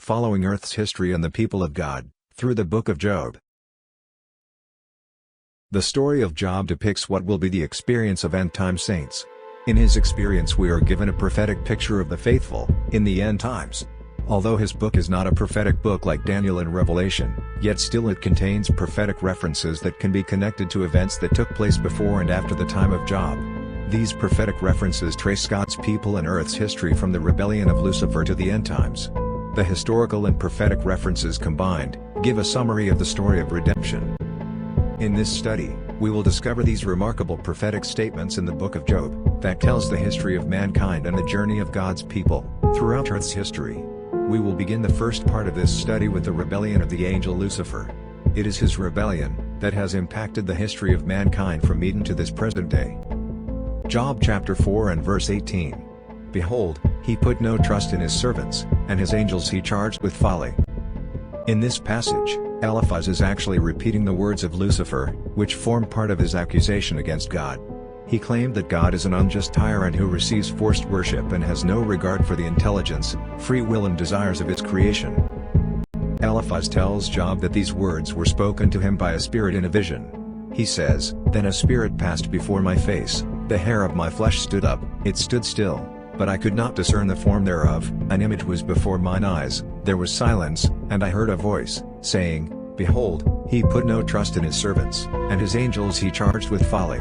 following Earth's history and the people of God, through the book of Job. The story of Job depicts what will be the experience of end-time saints. In his experience we are given a prophetic picture of the faithful, in the end times. Although his book is not a prophetic book like Daniel and Revelation, yet still it contains prophetic references that can be connected to events that took place before and after the time of Job. These prophetic references trace God's people and Earth's history from the rebellion of Lucifer to the end times. The historical and prophetic references combined, give a summary of the story of redemption. In this study, we will discover these remarkable prophetic statements in the book of Job, that tells the history of mankind and the journey of God's people, throughout Earth's history. We will begin the first part of this study with the rebellion of the angel Lucifer. It is his rebellion, that has impacted the history of mankind from Eden to this present day. Job chapter 4 and verse 18. Behold, he put no trust in his servants, and his angels he charged with folly. In this passage, Eliphaz is actually repeating the words of Lucifer, which form part of his accusation against God. He claimed that God is an unjust tyrant who receives forced worship and has no regard for the intelligence, free will and desires of his creation. Eliphaz tells Job that these words were spoken to him by a spirit in a vision. He says, "Then a spirit passed before my face, the hair of my flesh stood up, it stood still, but I could not discern the form thereof, an image was before mine eyes, there was silence, and I heard a voice, saying, Behold, he put no trust in his servants, and his angels he charged with folly."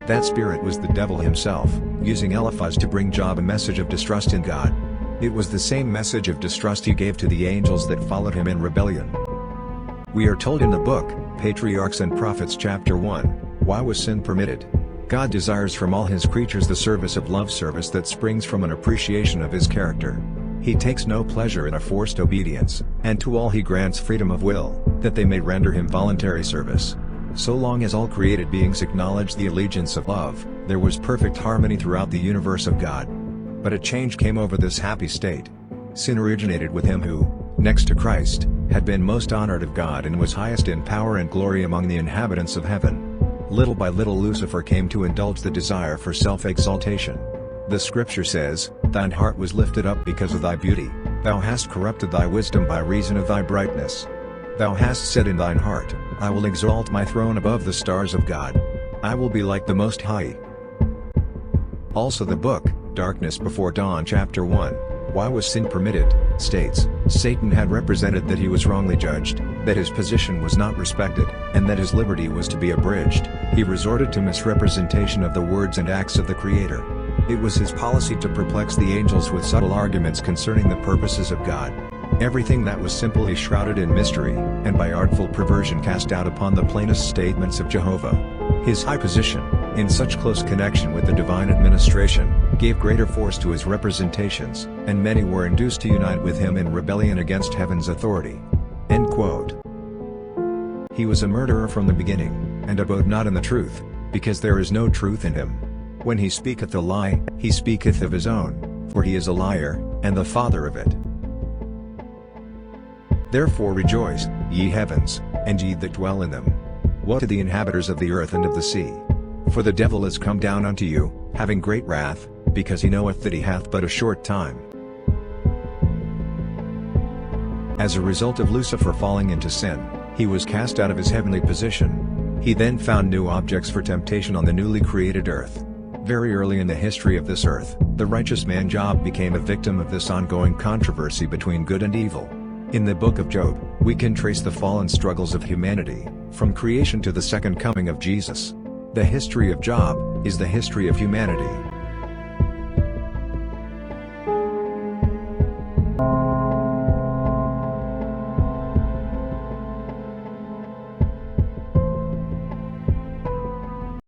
That spirit was the devil himself, using Eliphaz to bring Job a message of distrust in God. It was the same message of distrust he gave to the angels that followed him in rebellion. We are told in the book, Patriarchs and Prophets chapter 1, why was sin permitted? God desires from all his creatures the service of love service that springs from an appreciation of his character. He takes no pleasure in a forced obedience, and to all he grants freedom of will, that they may render him voluntary service. So long as all created beings acknowledged the allegiance of love, there was perfect harmony throughout the universe of God. But a change came over this happy state. Sin originated with him who, next to Christ, had been most honored of God and was highest in power and glory among the inhabitants of heaven. Little by little Lucifer came to indulge the desire for self-exaltation. The scripture says, "Thine heart was lifted up because of thy beauty, thou hast corrupted thy wisdom by reason of thy brightness. Thou hast said in thine heart, I will exalt my throne above the stars of God. I will be like the Most High." Also the book, Darkness Before Dawn chapter 1, Why Was Sin Permitted, states, Satan had represented that he was wrongly judged, that his position was not respected, and that his liberty was to be abridged. He resorted to misrepresentation of the words and acts of the Creator. It was his policy to perplex the angels with subtle arguments concerning the purposes of God. Everything that was simple he shrouded in mystery, and by artful perversion cast out upon the plainest statements of Jehovah. His high position, in such close connection with the divine administration, gave greater force to his representations, and many were induced to unite with him in rebellion against heaven's authority. End quote. He was a murderer from the beginning, and abode not in the truth, because there is no truth in him. When he speaketh a lie, he speaketh of his own, for he is a liar, and the father of it. Therefore rejoice, ye heavens, and ye that dwell in them. Woe to the inhabitants of the earth and of the sea. For the devil is come down unto you, having great wrath, because he knoweth that he hath but a short time. As a result of Lucifer falling into sin, he was cast out of his heavenly position. He then found new objects for temptation on the newly created earth. Very early in the history of this earth, the righteous man Job became a victim of this ongoing controversy between good and evil. In the book of Job, we can trace the fall and struggles of humanity, from creation to the second coming of Jesus. The history of Job is the history of humanity.